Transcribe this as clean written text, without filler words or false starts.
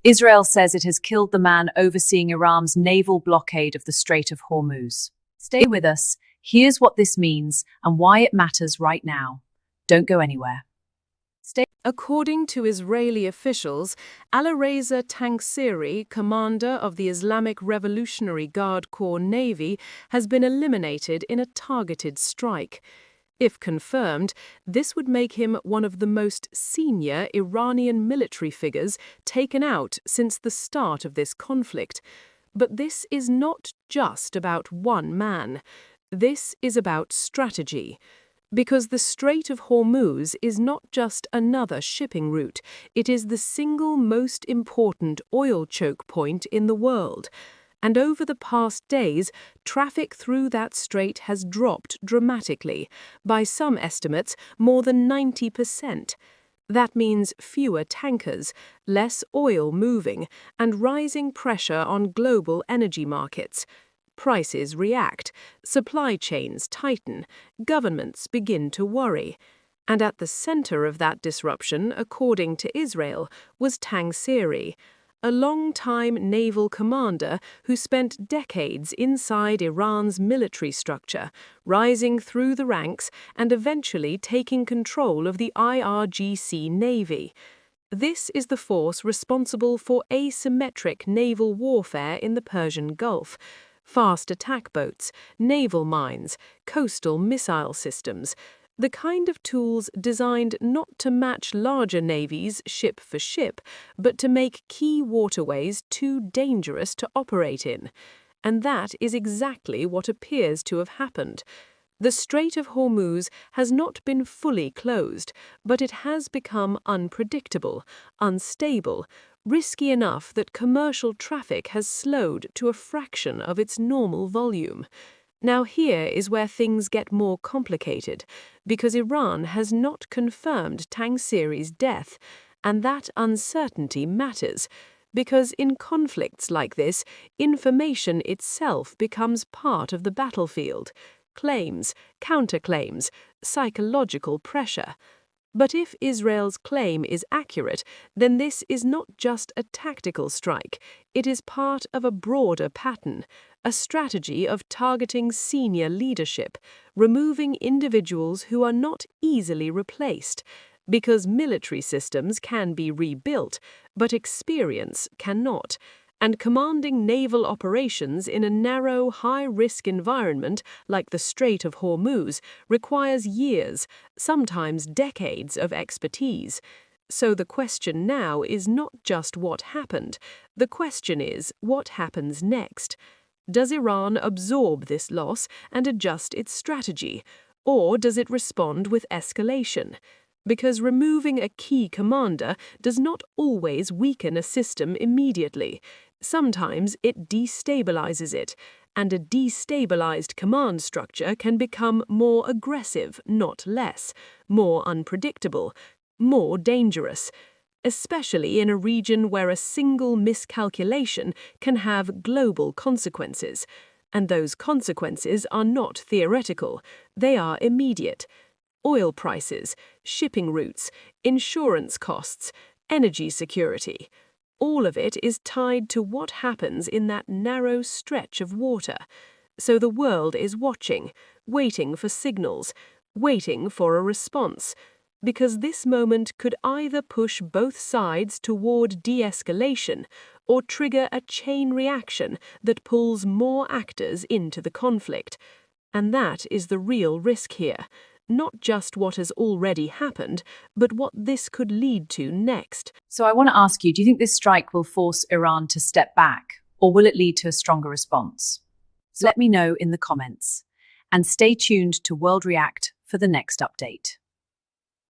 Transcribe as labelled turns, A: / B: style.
A: Israel says it has killed the man overseeing Iran's naval blockade of the Strait of Hormuz. Stay with us. Here's what this means and why it matters right now. Don't go anywhere.
B: According to Israeli officials, Alireza Tangsiri, commander of the Islamic Revolutionary Guard Corps Navy, has been eliminated in a targeted strike. If confirmed, this would make him one of the most senior Iranian military figures taken out since the start of this conflict. But this is not just about one man. This is about strategy. Because the Strait of Hormuz is not just another shipping route, it is the single most important oil choke point in the world. And over the past days, traffic through that strait has dropped dramatically, by some estimates more than 90%. That means fewer tankers, less oil moving, and rising pressure on global energy markets. Prices react, supply chains tighten, governments begin to worry. And at the center of that disruption, according to Israel, was Tangsiri, a long-time naval commander who spent decades inside Iran's military structure, rising through the ranks and eventually taking control of the IRGC Navy. This is the force responsible for asymmetric naval warfare in the Persian Gulf. Fast attack boats, naval mines, coastal missile systems, the kind of tools designed not to match larger navies ship for ship, but to make key waterways too dangerous to operate in. And that is exactly what appears to have happened. The Strait of Hormuz has not been fully closed, but it has become unpredictable, unstable, risky enough that commercial traffic has slowed to a fraction of its normal volume. Now here is where things get more complicated, because Iran has not confirmed Tangsiri's death, and that uncertainty matters, because in conflicts like this, information itself becomes part of the battlefield. Claims, counterclaims, psychological pressure. But if Israel's claim is accurate, then this is not just a tactical strike. It is part of a broader pattern, a strategy of targeting senior leadership, removing individuals who are not easily replaced, because military systems can be rebuilt, but experience cannot. And commanding naval operations in a narrow, high-risk environment like the Strait of Hormuz requires years, sometimes decades of expertise. So the question now is not just what happened. The question is, what happens next? Does Iran absorb this loss and adjust its strategy, or does it respond with escalation? Because removing a key commander does not always weaken a system immediately. Sometimes it destabilizes it, and a destabilized command structure can become more aggressive, not less, more unpredictable, more dangerous, especially in a region where a single miscalculation can have global consequences. And those consequences are not theoretical, they are immediate. Oil prices, shipping routes, insurance costs, energy security. All of it is tied to what happens in that narrow stretch of water. So the world is watching, waiting for signals, waiting for a response. Because this moment could either push both sides toward de-escalation or trigger a chain reaction that pulls more actors into the conflict. And that is the real risk here. Not just what has already happened, but what this could lead to next.
A: So I want to ask you, do you think this strike will force Iran to step back, or will it lead to a stronger response? So let me know in the comments. And stay tuned to World React for the next update.